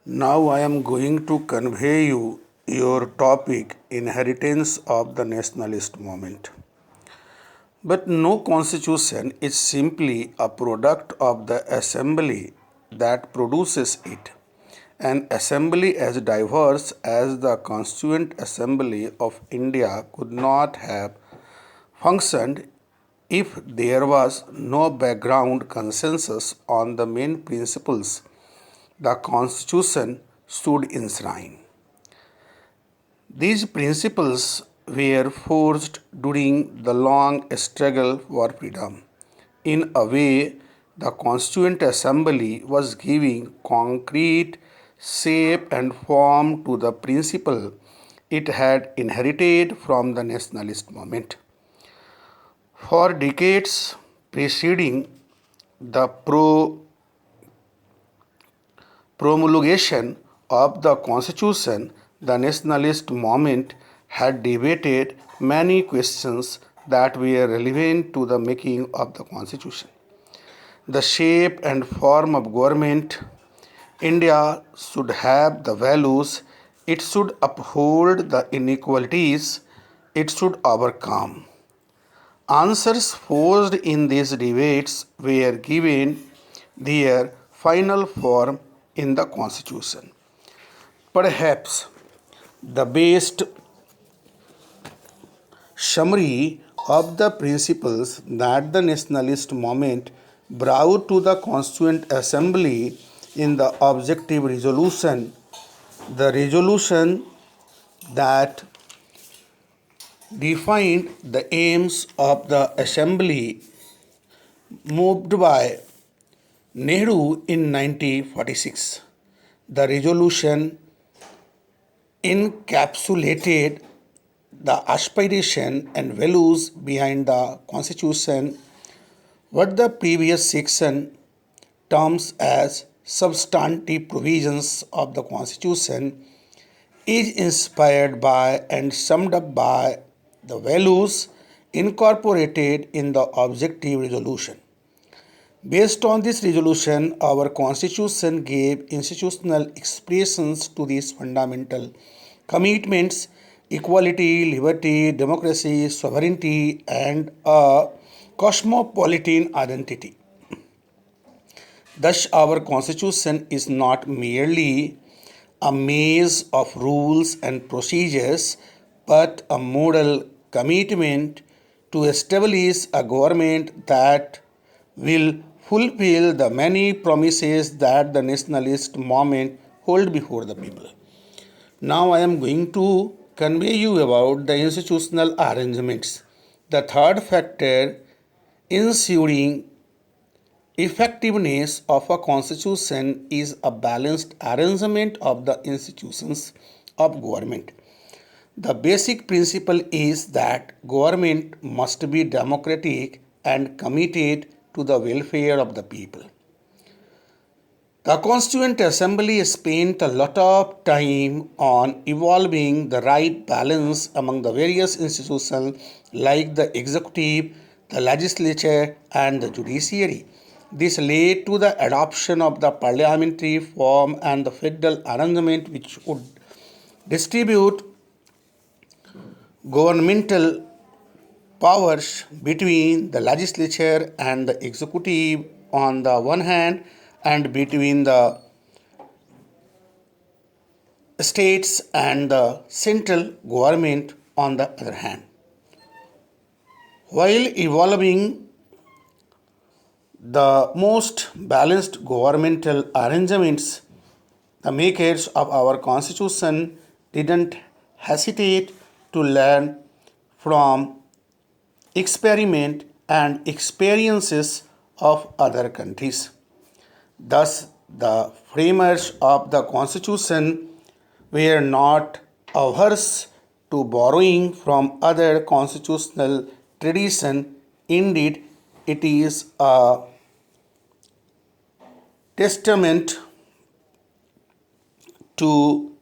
Now I am going to convey you your topic inheritance of the nationalist movement. But no constitution is simply a product of the assembly that produces it. An assembly as diverse as the Constituent Assembly of India could not have functioned if there was no background consensus on the main principles the Constitution should enshrine. These principles were forged during the long struggle for freedom. In a way, the Constituent Assembly was giving concrete shape and form to the principle it had inherited from the nationalist movement. For decades preceding the promulgation of the Constitution, the nationalist movement had debated many questions that were relevant to the making of the Constitution. The shape and form of government India should have the values, it should uphold the inequalities, it should overcome. Answers forged in these debates were given their final form in the Constitution. Perhaps the best summary of the principles that the nationalist movement brought to the Constituent Assembly in the objective resolution, the resolution that defined the aims of the assembly moved by Nehru in 1946. The resolution encapsulated the aspiration and values behind the Constitution, what the previous section terms as substantive provisions of the Constitution is inspired by and summed up by the values incorporated in the objective resolution. Based on this resolution, our Constitution gave institutional expressions to these fundamental commitments: equality, liberty, democracy, sovereignty, and a cosmopolitan identity. Thus, our Constitution is not merely a maze of rules and procedures, but a model commitment to establish a government that will fulfill the many promises that the nationalist movement hold before the people. Now I am going to convey you about the institutional arrangements. The third factor ensuring effectiveness of a constitution is a balanced arrangement of the institutions of government. The basic principle is that government must be democratic and committed to the welfare of the people. The Constituent Assembly spent a lot of time on evolving the right balance among the various institutions like the executive, the legislature, and the judiciary. This led to the adoption of the parliamentary form and the federal arrangement, which would distribute governmental powers between the legislature and the executive on the one hand, and between the states and the central government on the other hand. While evolving the most balanced governmental arrangements, the makers of our constitution didn't hesitate to learn from experiment and experiences of other countries. Thus, the framers of the Constitution were not averse to borrowing from other constitutional tradition. Indeed, it is a testament to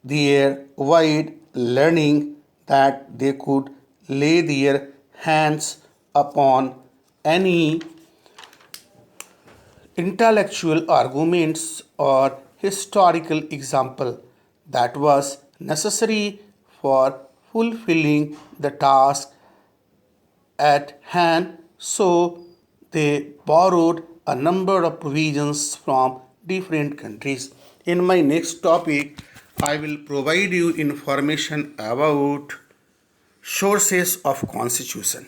their wide learning that they could lay their hands upon any intellectual arguments or historical example that was necessary for fulfilling the task at hand, so they borrowed a number of provisions from different countries. In my next topic, I will provide you information about sources of constitution.